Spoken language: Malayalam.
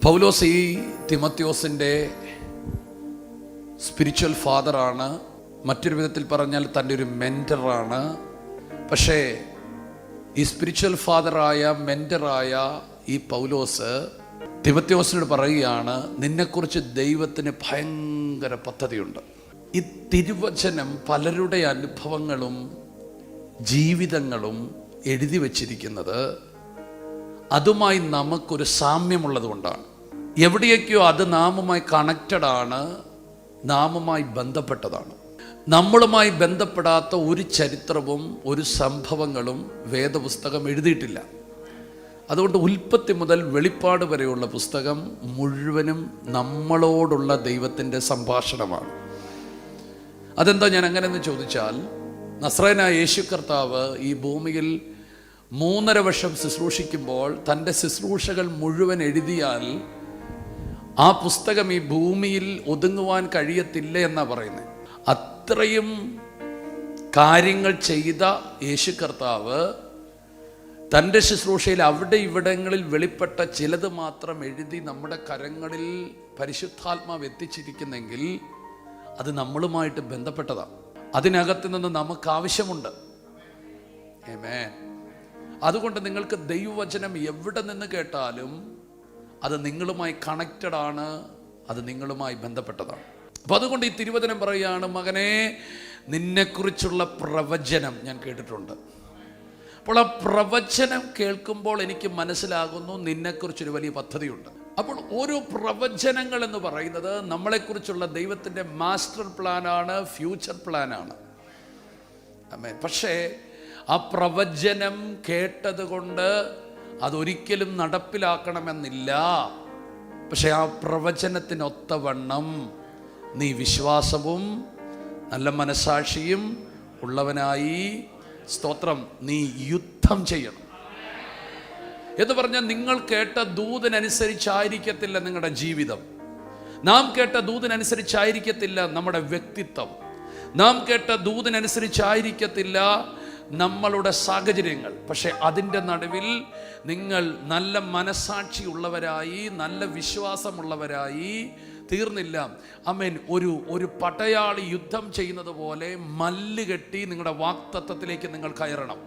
പൗലോസ് ഈ തിമോത്തിയോസിൻ്റെ സ്പിരിച്വൽ ഫാദറാണ്. മറ്റൊരു വിധത്തിൽ പറഞ്ഞാൽ തൻ്റെ ഒരു മെൻറ്ററാണ്. പക്ഷേ ഈ സ്പിരിച്വൽ ഫാദറായ മെൻറ്ററായ ഈ പൗലോസ് തിമോത്തിയോസിനോട് പറയുകയാണ്, നിന്നെക്കുറിച്ച് ദൈവത്തിന് ഭയങ്കര പദ്ധതിയുണ്ട്. ഈ തിരുവചനം പലരുടെ അനുഭവങ്ങളും ജീവിതങ്ങളും എഴുതി വച്ചിരിക്കുന്നത് അതുമായി നമുക്കൊരു സാമ്യമുള്ളത് കൊണ്ടാണ്. എവിടെയൊക്കെയോ അത് നാമുമായി കണക്റ്റഡ് ആണ്, നാമുമായി ബന്ധപ്പെട്ടതാണ്. നമ്മളുമായി ബന്ധപ്പെടാത്ത ഒരു ചരിത്രവും ഒരു സംഭവങ്ങളും വേദപുസ്തകം എഴുതിയിട്ടില്ല. അതുകൊണ്ട് ഉൽപ്പത്തി മുതൽ വെളിപ്പാട് വരെയുള്ള പുസ്തകം മുഴുവനും നമ്മളോടുള്ള ദൈവത്തിൻ്റെ സംഭാഷണമാണ്. അതെന്താ ഞാൻ അങ്ങനെയെന്ന് ചോദിച്ചാൽ, നസ്രായനായ യേശു കർത്താവ് ഈ ഭൂമിയിൽ 3.5 വർഷം ശുശ്രൂഷിക്കുമ്പോൾ തൻ്റെ ശുശ്രൂഷകൾ മുഴുവൻ എഴുതിയാൽ ആ പുസ്തകം ഈ ഭൂമിയിൽ ഒതുങ്ങുവാൻ കഴിയത്തില്ല എന്നാണ് പറയുന്നത്. അത്രയും കാര്യങ്ങൾ ചെയ്ത യേശു കർത്താവ് തൻ്റെ ശുശ്രൂഷയിൽ അവിടെ ഇവിടങ്ങളിൽ വെളിപ്പെട്ട ചിലത് മാത്രം എഴുതി നമ്മുടെ കരങ്ങളിൽ പരിശുദ്ധാത്മാവ് എത്തിച്ചിരിക്കുന്നെങ്കിൽ അത് നമ്മളുമായിട്ട് ബന്ധപ്പെട്ടതാണ്. അതിനകത്ത് നിന്ന് നമുക്ക് ആവശ്യമുണ്ട്. ആമേൻ. അതുകൊണ്ട് നിങ്ങൾക്ക് ദൈവവചനം എവിടെ നിന്ന് കേട്ടാലും അത് നിങ്ങളുമായി കണക്റ്റഡ് ആണ്, അത് നിങ്ങളുമായി ബന്ധപ്പെട്ടതാണ്. അപ്പം അതുകൊണ്ട് ഈ തിരുവചനം പറയുകയാണ്, മകനെ, നിന്നെക്കുറിച്ചുള്ള പ്രവചനം ഞാൻ കേട്ടിട്ടുണ്ട്. അപ്പോൾ ആ പ്രവചനം കേൾക്കുമ്പോൾ എനിക്ക് മനസ്സിലാകുന്നു നിന്നെക്കുറിച്ചൊരു വലിയ പദ്ധതിയുണ്ട്. അപ്പോൾ ഓരോ പ്രവചനങ്ങൾ എന്ന് പറയുന്നത് നമ്മളെക്കുറിച്ചുള്ള ദൈവത്തിൻ്റെ മാസ്റ്റർ പ്ലാനാണ്, ഫ്യൂച്ചർ പ്ലാനാണ്. ആമേൻ. പക്ഷേ ആ പ്രവചനം കേട്ടതുകൊണ്ട് അതൊരിക്കലും നടപ്പിലാക്കണമെന്നില്ല. പക്ഷെ ആ പ്രവചനത്തിനൊത്തവണ്ണം നീ വിശ്വാസവും നല്ല മനസാക്ഷിയും ഉള്ളവനായി, സ്തോത്രം, നീ യുദ്ധം ചെയ്യണം എന്ന് പറഞ്ഞാൽ, നിങ്ങൾ കേട്ട ദൂതനുസരിച്ചായിരിക്കത്തില്ല നിങ്ങളുടെ ജീവിതം. നാം കേട്ട ദൂതനുസരിച്ചായിരിക്കത്തില്ല നമ്മുടെ വ്യക്തിത്വം. നാം കേട്ട ദൂതനുസരിച്ചായിരിക്കത്തില്ല നമ്മളുടെ സാഹചര്യങ്ങൾ. പക്ഷെ അതിൻ്റെ നടുവിൽ നിങ്ങൾ നല്ല മനസാക്ഷി ഉള്ളവരായി, നല്ല വിശ്വാസമുള്ളവരായി തീർന്നില്ല. ആമേൻ. ഒരു പടയാളി യുദ്ധം ചെയ്യുന്നത് പോലെ മല്ല് കെട്ടി നിങ്ങളുടെ വാക്തത്വത്തിലേക്ക് നിങ്ങൾ കയറണം.